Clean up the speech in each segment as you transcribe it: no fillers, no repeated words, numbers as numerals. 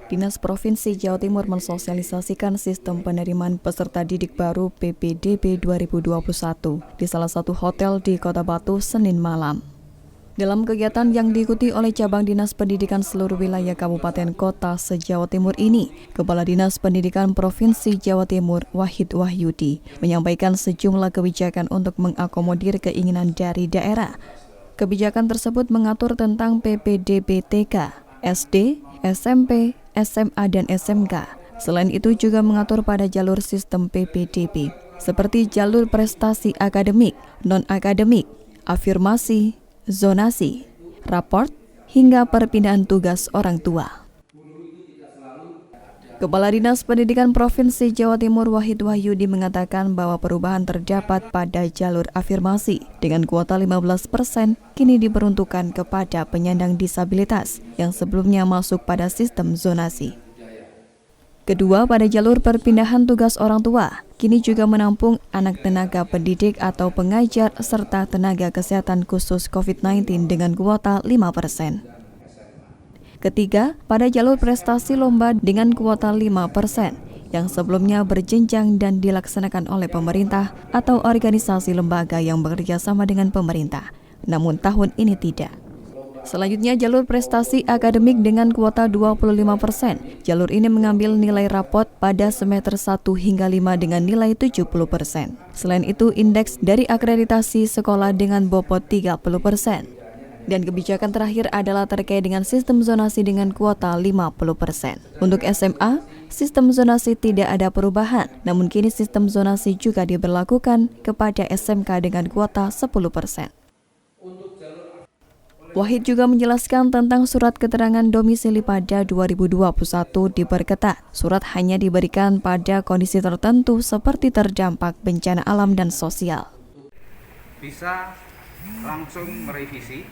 Dinas Provinsi Jawa Timur mensosialisasikan sistem penerimaan peserta didik baru PPDB 2021 di salah satu hotel di Kota Batu Senin malam. Dalam kegiatan yang diikuti oleh cabang Dinas Pendidikan seluruh wilayah Kabupaten Kota se-Jawa Timur ini, Kepala Dinas Pendidikan Provinsi Jawa Timur Wahid Wahyudi menyampaikan sejumlah kebijakan untuk mengakomodir keinginan dari daerah. Kebijakan tersebut mengatur tentang PPDB TK, SD, SMP, SMA, dan SMK. Selain itu juga mengatur pada jalur sistem PPDB, seperti jalur prestasi akademik, non-akademik, afirmasi, zonasi, raport, hingga perpindahan tugas orang tua. Kepala Dinas Pendidikan Provinsi Jawa Timur Wahid Wahyudi mengatakan bahwa perubahan terdapat pada jalur afirmasi dengan kuota 15% kini diperuntukkan kepada penyandang disabilitas yang sebelumnya masuk pada sistem zonasi. Kedua, pada jalur perpindahan tugas orang tua, kini juga menampung anak tenaga pendidik atau pengajar serta tenaga kesehatan khusus COVID-19 dengan kuota 5%. Ketiga, pada jalur prestasi lomba dengan kuota 5%, yang sebelumnya berjenjang dan dilaksanakan oleh pemerintah atau organisasi lembaga yang bekerja sama dengan pemerintah, namun tahun ini tidak. Selanjutnya, jalur prestasi akademik dengan kuota 25%. Jalur ini mengambil nilai rapot pada semester 1 hingga 5 dengan nilai 70%. Selain itu, indeks dari akreditasi sekolah dengan bobot 30%. Dan kebijakan terakhir adalah terkait dengan sistem zonasi dengan kuota 50%. Untuk SMA, sistem zonasi tidak ada perubahan, namun kini sistem zonasi juga diberlakukan kepada SMK dengan kuota 10%. Wahid juga menjelaskan tentang surat keterangan domisili pada 2021 diperketat. Surat hanya diberikan pada kondisi tertentu seperti terdampak bencana alam dan sosial. Bisa langsung merevisi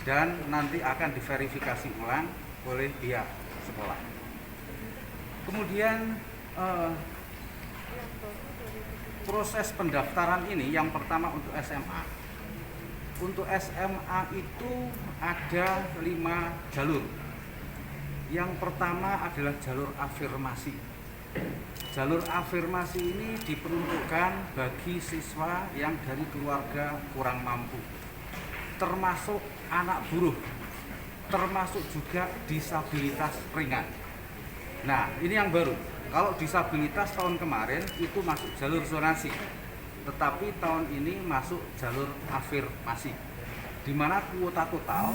dan nanti akan diverifikasi ulang oleh pihak sekolah. Kemudian proses pendaftaran ini yang pertama untuk SMA. Untuk SMA itu ada 5 jalur. Yang pertama adalah jalur afirmasi. Jalur afirmasi ini diperuntukkan bagi siswa yang dari keluarga kurang mampu, termasuk anak buruh, termasuk juga disabilitas ringan. Nah, ini yang baru. Kalau disabilitas tahun kemarin itu masuk jalur zonasi, tetapi tahun ini masuk jalur afirmasi, di mana kuota total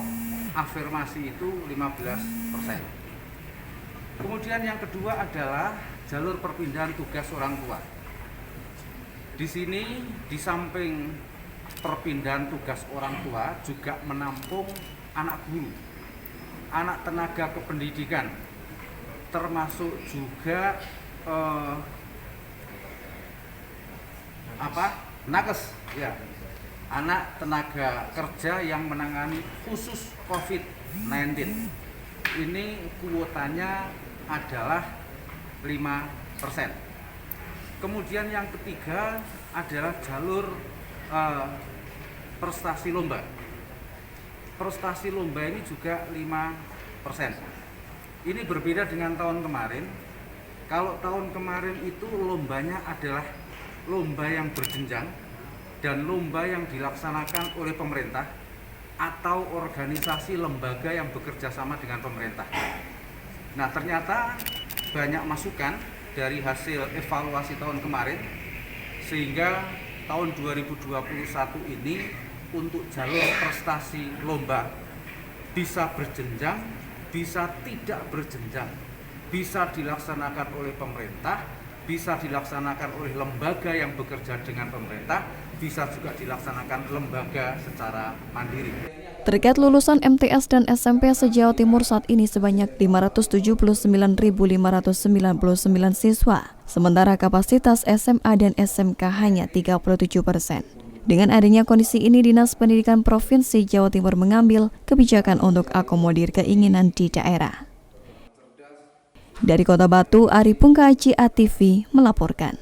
afirmasi itu 15%. Kemudian yang kedua adalah jalur perpindahan tugas orang tua. Di sini di samping perpindahan tugas orang tua juga menampung anak guru, anak tenaga kependidikan, termasuk juga nakes, ya, anak tenaga kerja yang menangani khusus COVID-19. Ini kuotanya adalah 5%. Kemudian yang ketiga adalah jalur prestasi lomba. Prestasi lomba ini juga 5%. Ini berbeda dengan tahun kemarin. Kalau tahun kemarin itu lombanya adalah lomba yang berjenjang dan lomba yang dilaksanakan oleh pemerintah atau organisasi lembaga yang bekerja sama dengan pemerintah. Nah, ternyata banyak masukan dari hasil evaluasi tahun kemarin, sehingga tahun 2021 ini untuk jalur prestasi lomba bisa berjenjang, bisa tidak berjenjang, bisa dilaksanakan oleh pemerintah, bisa dilaksanakan oleh lembaga yang bekerja dengan pemerintah, bisa juga dilaksanakan lembaga secara mandiri. Terkait lulusan MTS dan SMP se-Jawa Timur saat ini sebanyak 579.599 siswa, sementara kapasitas SMA dan SMK hanya 37%. Dengan adanya kondisi ini, Dinas Pendidikan Provinsi Jawa Timur mengambil kebijakan untuk akomodir keinginan di daerah. Dari Kota Batu, Ari Pungkaci, ATV melaporkan.